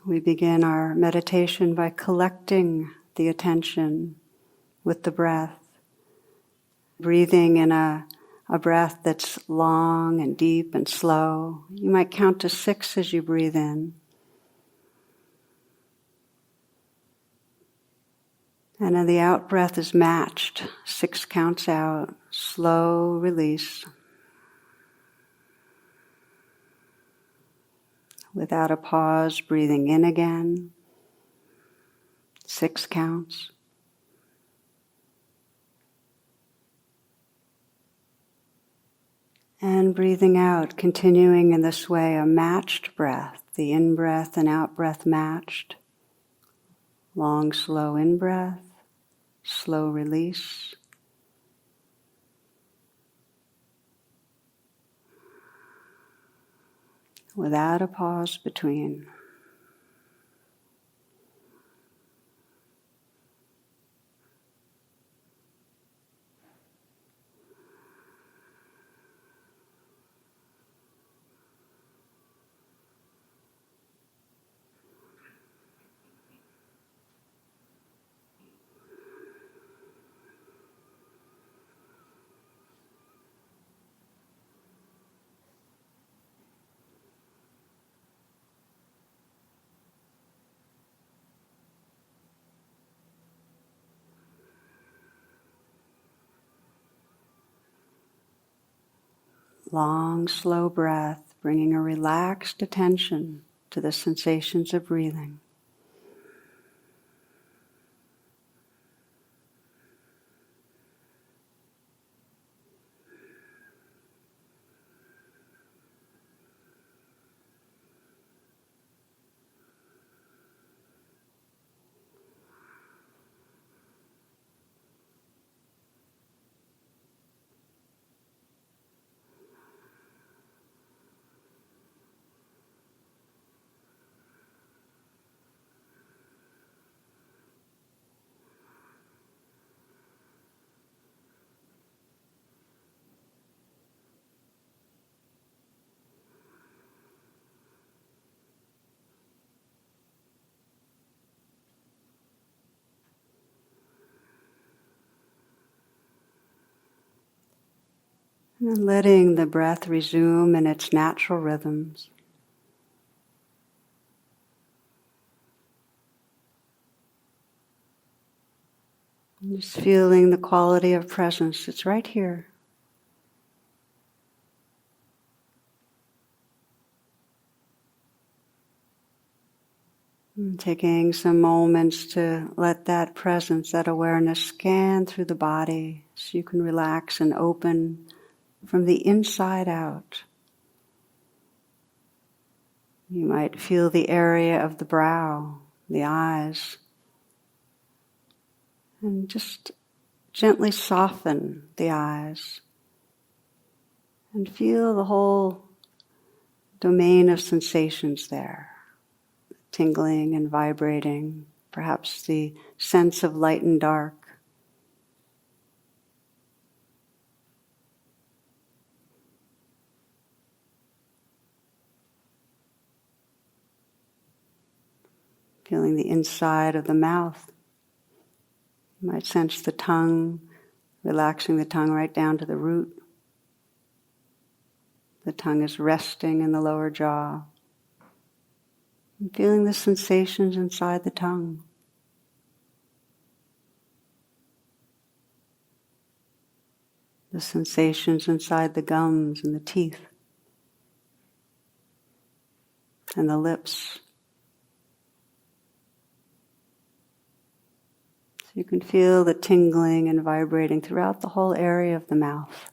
We begin our meditation by collecting the attention with the breath, breathing in a breath that's long and deep and slow. You might count to 6 as you breathe in. And then the out breath is matched. 6 counts out, slow release. Without a pause, breathing in again. 6 counts. And breathing out, continuing in this way, a matched breath. The in-breath and out-breath matched. Long, slow in-breath, slow release. Without a pause between. Long, slow breath, bringing a relaxed attention to the sensations of breathing. And then letting the breath resume in its natural rhythms. And just feeling the quality of presence. It's right here. And taking some moments to let that presence, that awareness scan through the body so you can relax and open from the inside out. You might feel the area of the brow, the eyes, and just gently soften the eyes and feel the whole domain of sensations there, tingling and vibrating, perhaps the sense of light and dark. Feeling the inside of the mouth. You might sense the tongue, relaxing the tongue right down to the root. The tongue is resting in the lower jaw. And feeling the sensations inside the tongue. The sensations inside the gums and the teeth. And the lips. You can feel the tingling and vibrating throughout the whole area of the mouth.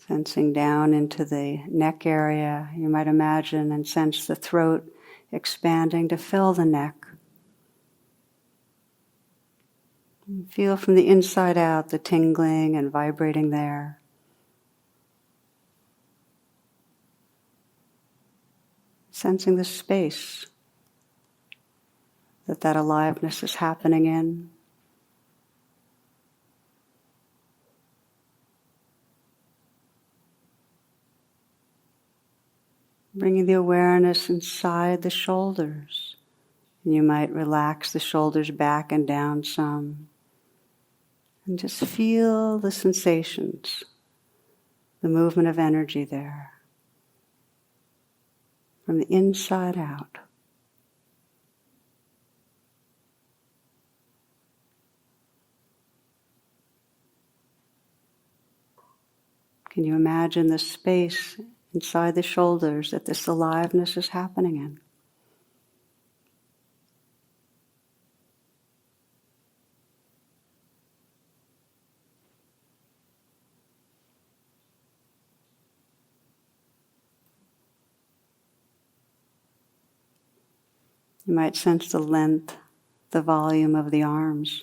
Sensing down into the neck area, you might imagine and sense the throat expanding to fill the neck. Feel from the inside out the tingling and vibrating there. Sensing the space. that aliveness is happening in. Bringing the awareness inside the shoulders. And you might relax the shoulders back and down some. And just feel the sensations, the movement of energy there. From the inside out. Can you imagine the space inside the shoulders that this aliveness is happening in? You might sense the length, the volume of the arms.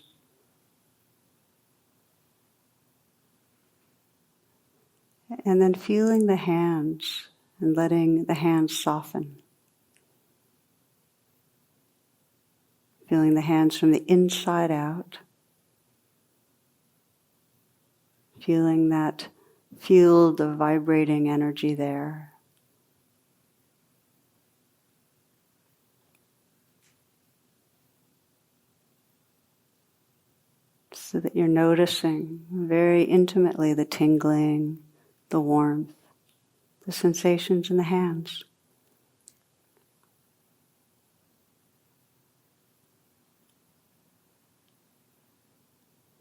And then feeling the hands and letting the hands soften. Feeling the hands from the inside out. Feeling that field of vibrating energy there. So that you're noticing very intimately the tingling, the warmth, the sensations in the hands.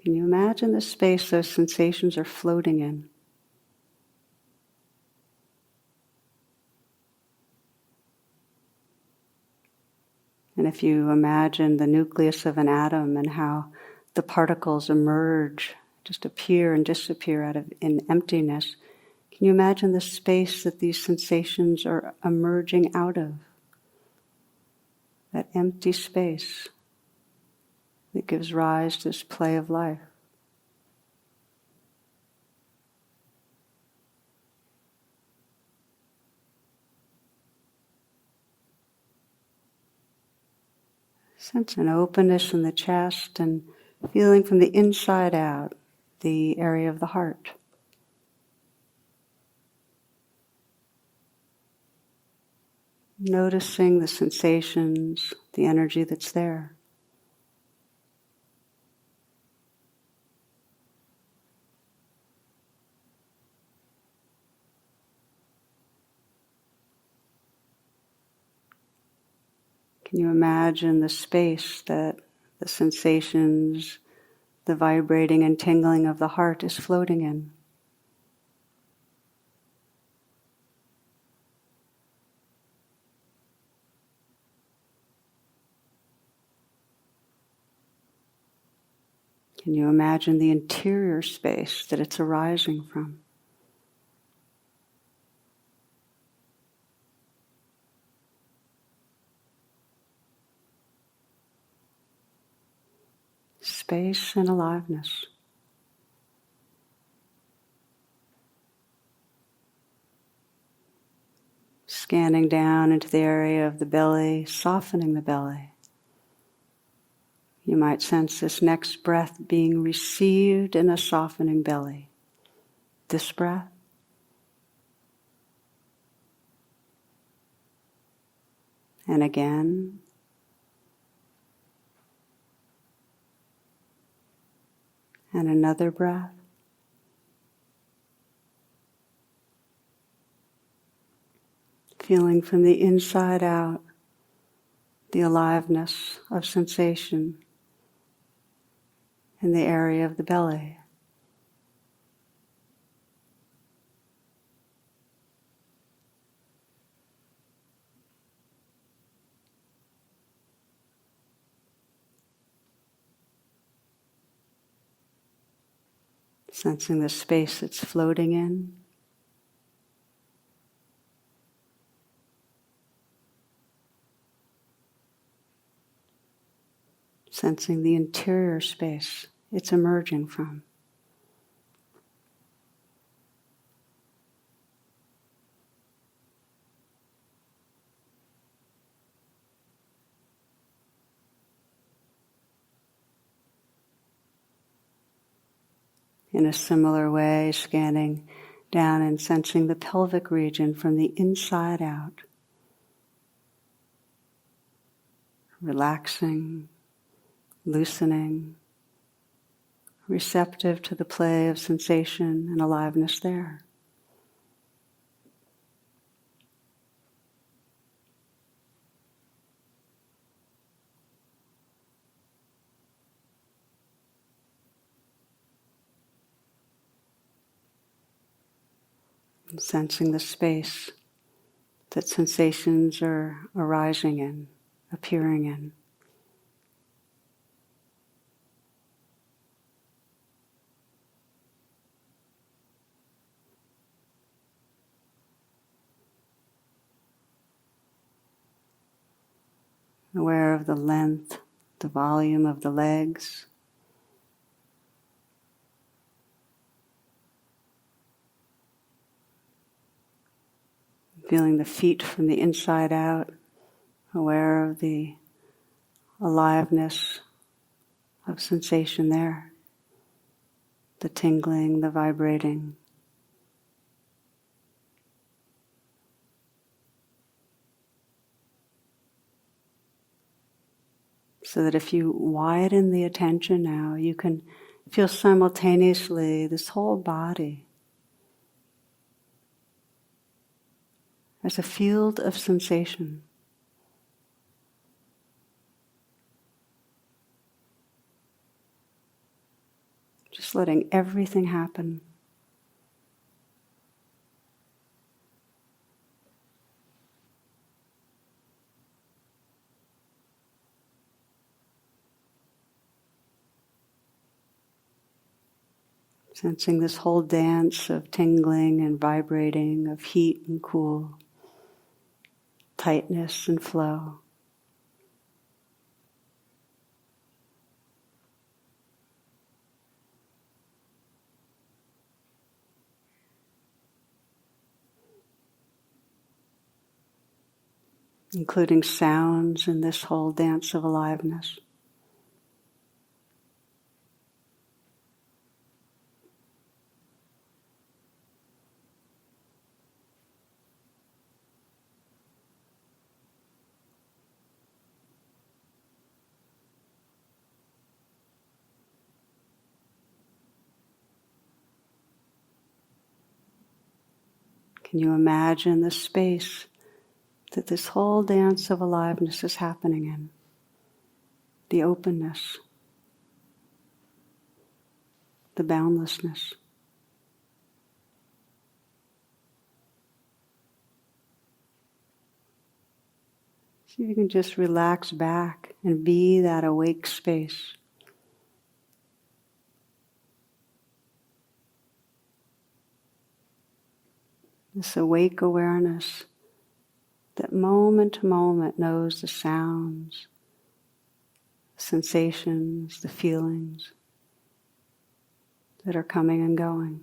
Can you imagine the space those sensations are floating in? And if you imagine the nucleus of an atom and how the particles emerge, just appear and disappear in emptiness, can you imagine the space that these sensations are emerging out of? That empty space that gives rise to this play of life. Sense an openness in the chest and feeling from the inside out the area of the heart. Noticing the sensations, the energy that's there. Can you imagine the space that the sensations, the vibrating and tingling of the heart is floating in? Can you imagine the interior space that it's arising from? Space and aliveness. Scanning down into the area of the belly, softening the belly. You might sense this next breath being received in a softening belly. This breath. And again. And another breath. Feeling from the inside out the aliveness of sensation in the area of the belly. Sensing the space it's floating in. Sensing the interior space it's emerging from. In a similar way, scanning down and sensing the pelvic region from the inside out. Relaxing, loosening, receptive to the play of sensation and aliveness there. And sensing the space that sensations are arising in, appearing in. Aware of the length, the volume of the legs. Feeling the feet from the inside out, aware of the aliveness of sensation there, the tingling, the vibrating. So that if you widen the attention now, you can feel simultaneously this whole body as a field of sensation. Just letting everything happen. Sensing this whole dance of tingling and vibrating, of heat and cool, tightness and flow. Including sounds in this whole dance of aliveness. Can you imagine the space that this whole dance of aliveness is happening in? The openness, the boundlessness. So you can just relax back and be that awake space. This awake awareness that moment to moment knows the sounds, the sensations, the feelings that are coming and going.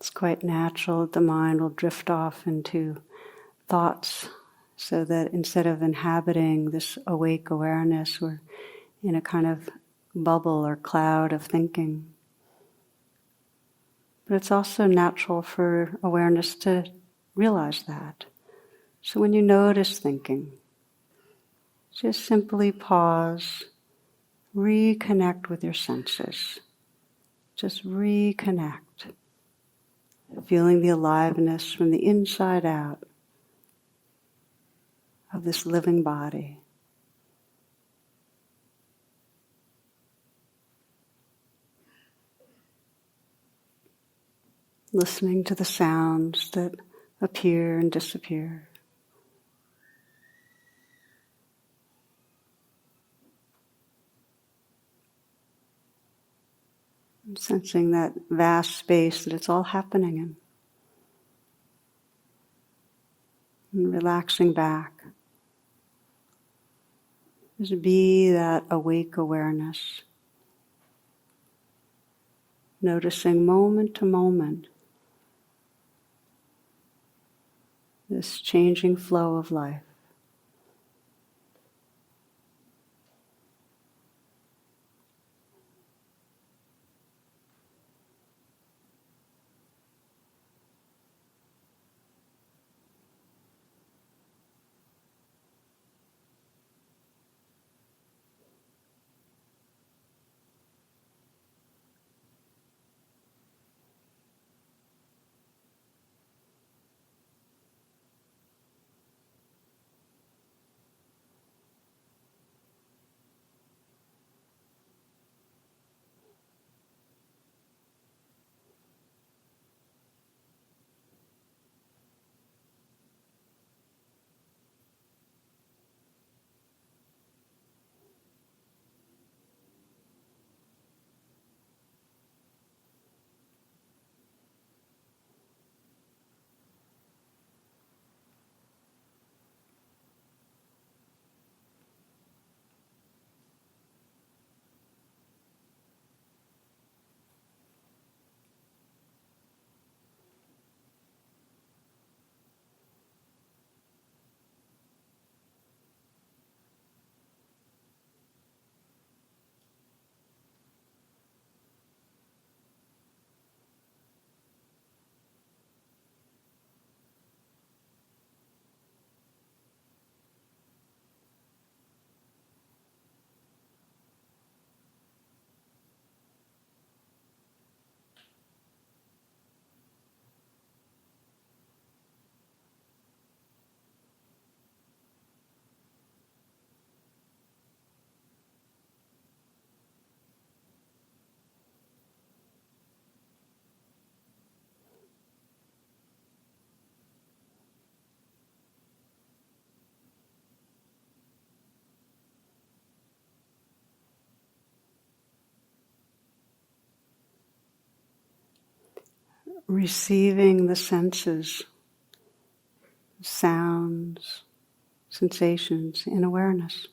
It's quite natural that the mind will drift off into thoughts, so that instead of inhabiting this awake awareness, we're in a kind of bubble or cloud of thinking. But it's also natural for awareness to realize that. So when you notice thinking, just simply pause, reconnect with your senses. Just reconnect, feeling the aliveness from the inside out of this living body. Listening to the sounds that appear and disappear. And sensing that vast space that it's all happening in. And relaxing back. Just be that awake awareness. Noticing moment to moment this changing flow of life. Receiving the senses, sounds, sensations in awareness.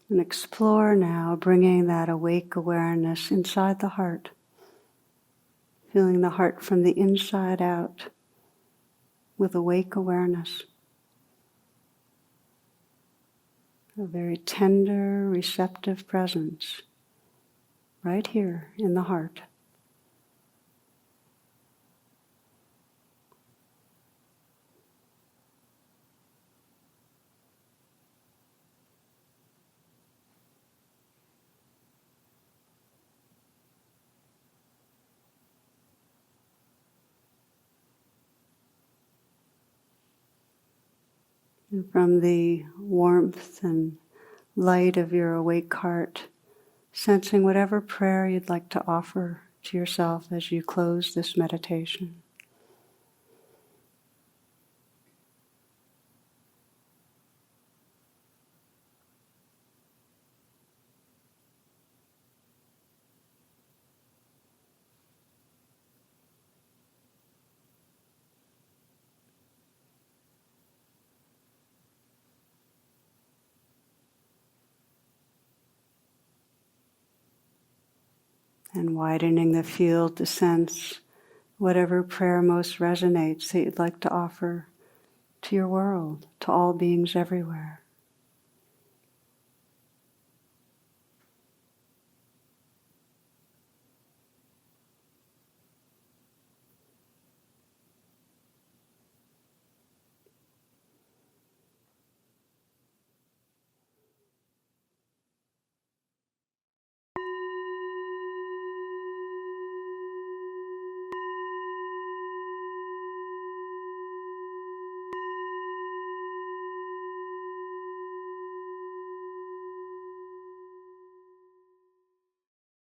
And explore now, bringing that awake awareness inside the heart, feeling the heart from the inside out with awake awareness. A very tender, receptive presence right here in the heart. And from the warmth and light of your awake heart, sensing whatever prayer you'd like to offer to yourself as you close this meditation. And widening the field to sense whatever prayer most resonates that you'd like to offer to your world, to all beings everywhere.